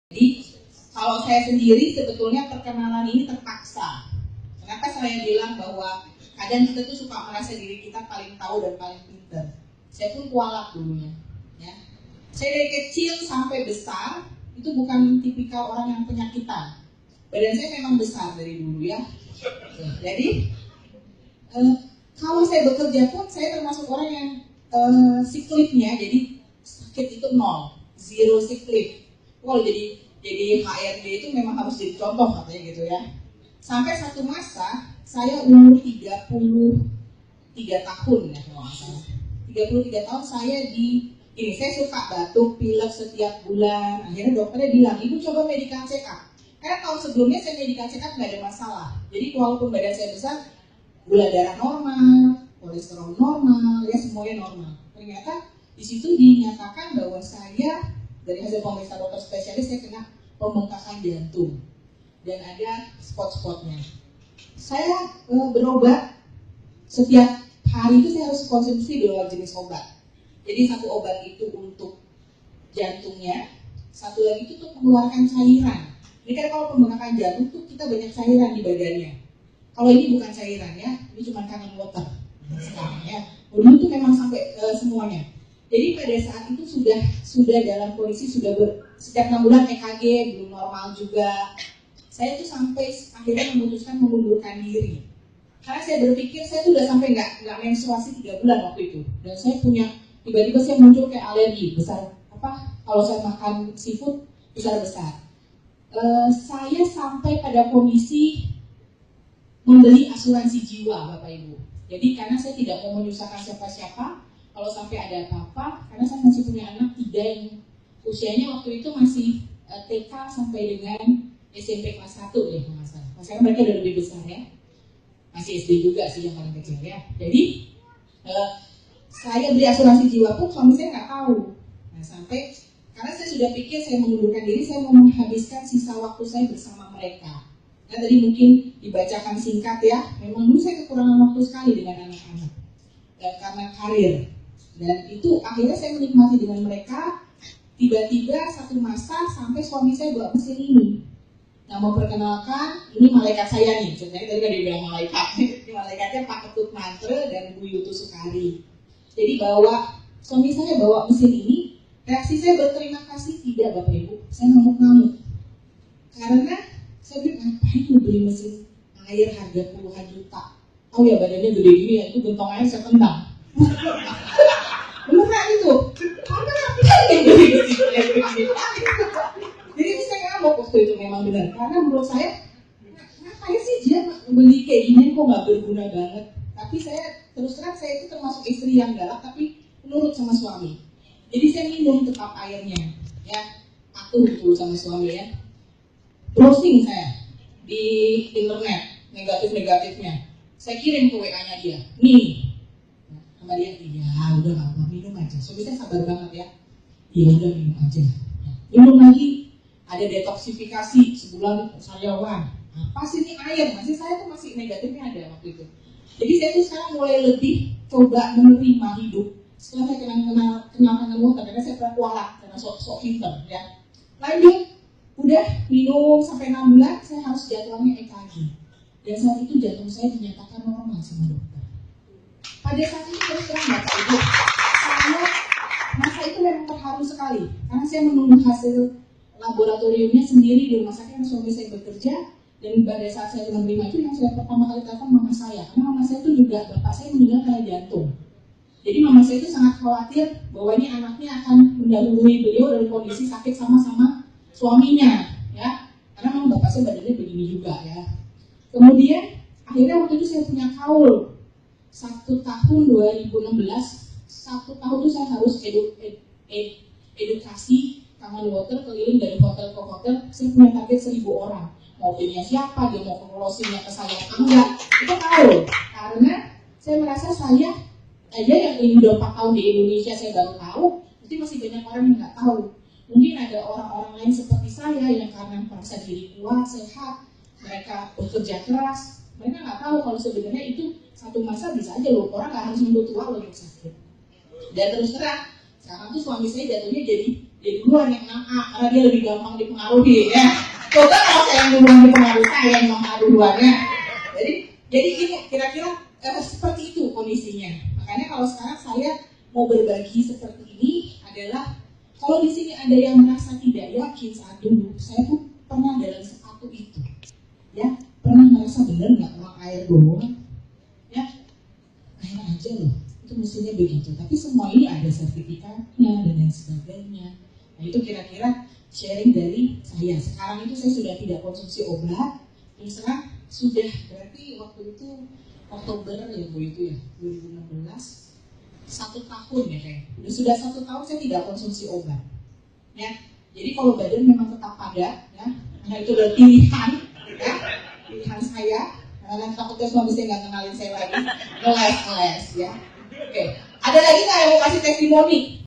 Jadi kalau saya sendiri sebetulnya perkenalan ini terpaksa. Kenapa saya bilang bahwa kadang kita tuh suka merasa diri kita paling tahu dan paling pintar. Saya pun kualat dulunya. Ya. Saya dari kecil sampai besar itu bukan tipikal orang yang penyakitan. Badan saya memang besar dari dulu ya. Jadi kalau saya bekerja pun saya termasuk orang yang sick leave-nya, jadi sakit itu 0, 0 sick leave. Kalau jadi HRD itu memang harus jadi contoh katanya gitu ya. Sampai satu masa saya umur 33 tahun ya kalau nggak salah. 33 tahun saya saya suka batuk, pilek setiap bulan. Akhirnya dokternya bilang, ibu coba medical check up. Karena tahun sebelumnya saya medical check up nggak ada masalah. Jadi walaupun badan saya besar, gula darah normal, kolesterol normal, ya semuanya normal. Ternyata di situ dinyatakan bahwa saya dari hasil pemeriksaan dokter spesialis saya kena pembengkakan jantung dan ada spot-spotnya. Saya berobat setiap hari itu saya harus konsumsi 2 jenis obat. Jadi satu obat itu untuk jantungnya, satu lagi itu untuk mengeluarkan cairan. Ini kan kalau pembengkakan jantung tuh kita banyak cairan di badannya. Kalau ini bukan cairan ya, ini cuma kangen water sekarang ya. Dulu itu memang sampai semuanya. Jadi pada saat itu sudah dalam kondisi setiap 6 bulan EKG belum normal juga. Saya tuh sampai akhirnya memutuskan mengundurkan diri. Karena saya berpikir saya tuh udah sampai nggak menstruasi 3 bulan waktu itu. Dan saya tiba-tiba saya muncul kayak alergi besar. Kalau saya makan seafood besar-besar. Saya sampai pada kondisi membeli asuransi jiwa Bapak Ibu. Jadi karena saya tidak mau menyusahkan siapa-siapa, kalau sampai ada apa-apa, karena saya masih punya anak 3 yang usianya waktu itu masih TK sampai dengan SMP kelas 1 ya kalau nggak salah. Sekarang mereka udah lebih besar ya. Masih SD juga sih yang paling kecil ya. Jadi saya beli asuransi jiwa pun suami saya nggak tahu. Nah sampai karena saya sudah pikir saya mengundurkan diri, saya mau menghabiskan sisa waktu saya bersama mereka. Nah tadi mungkin dibacakan singkat ya. Memang dulu saya kekurangan waktu sekali dengan anak-anak karena karir. Dan itu akhirnya saya menikmati dengan mereka. Tiba-tiba satu masa sampai suami saya bawa mesin ini. Nah mau perkenalkan, ini malaikat saya nih. Sebenarnya tadi kan dibilang malaikat. Ini malaikatnya Pak Ketut Mantre dan Bu Yutu Sukari. Jadi suami saya bawa mesin ini. Reaksi saya berterima kasih tidak Bapak Ibu. Saya ngamuk-ngamuk. Karena saya bilang ngapain lu beli mesin air harga puluhan juta. Oh ya badannya gede gini ya, itu gentong air saya tendang. Beneran itu. Karena ngapain yang beli mesin air gede. Jadi saya ngamuk waktu itu memang benar. Karena menurut saya ngapain sih dia beli kayak gini kok nggak berguna banget. Tapi saya terus terang saya itu termasuk istri yang galak tapi menurut sama suami. Jadi saya minum tetap airnya. Ya, aku betul sama suami ya. Browsing saya di internet negatif-negatifnya. Saya kirim ke WA-nya dia. Nih, sama dia, iya udah nggak apa minum aja. Suami saya sabar banget ya. Iya udah minum aja. Minum lagi, ada detoksifikasi sebulan sariawan. Apa sih ini air? Saya tuh masih negatifnya ada waktu itu. Jadi saya tuh sekarang mulai lebih coba menerima hidup. Setelah saya kenal water, karena saya pernah kualat karena sok pinter ya. Lanjut. Udah minum sampai 6 bulan, saya harus jadwalnya EKG. Dan saat itu jantung saya dinyatakan normal sama dokter. Pada saat itu terus terang Bapak Ibu, masa itu memang terharu sekali. Karena saya menunggu hasil laboratoriumnya sendiri di rumah sakit yang suami saya bekerja. Dan pada saat saya menerima itu yang saya pertama kali telepon mama saya. Karena mama saya itu juga, bapak saya meninggal karena jantung. Jadi mama saya itu sangat khawatir bahwa ini anaknya akan mendahului beliau dari kondisi sakit sama-sama suaminya, ya, karena memang bapak saya badannya begini juga, ya. Kemudian akhirnya waktu itu saya punya kaul 1 tahun 2016, 1 tahun itu saya harus edukasi kangen water keliling dari hotel ke hotel. Saya punya target 1.000 orang. Mobilnya siapa, dia mau closingnya ke saya apa enggak, itu kaul. Karena saya merasa saya aja yang ini udah 4 tahun di Indonesia saya baru tahu, itu masih banyak orang yang nggak tahu. Mungkin ada orang-orang lain seperti saya yang karena merasa diri kuat, sehat, mereka bekerja keras, mereka nggak tahu kalau sebenarnya itu satu masa bisa aja loh, orang nggak harus nunggu tua loh yang sakit. Dan terus terang, sekarang tuh suami saya jatuhnya jadi Jadi duluan yang 6A karena dia lebih gampang dipengaruhi ya. Coba kalau saya yang duluan dipengaruhi, saya yang mempengaruhi duluannya. Jadi ini kira-kira seperti itu kondisinya. Makanya kalau sekarang saya mau berbagi seperti ini adalah kalau di sini ada yang merasa tidak yakin saat dulu, saya pun pernah dalam sepatu itu, ya pernah merasa benar nggak uang air doang, ya air aja loh, itu mestinya begitu. Tapi semua ini ada sertifikatnya dan lain sebagainya. Nah itu kira-kira sharing dari saya. Sekarang itu saya sudah tidak konsumsi obat, terus terang sudah berarti waktu itu Oktober ya Bu itu ya 2016 1 tahun ya kayak. Sudah 1 tahun saya tidak konsumsi obat. Ya. Jadi kalau badan memang tetap padat ya, karena itu adalah pilihan ya, pilihan saya. Karena takutnya suami saya nggak kenalin saya lagi, ngeles ya. Oke. Ada lagi nggak yang mau kasih testimoni?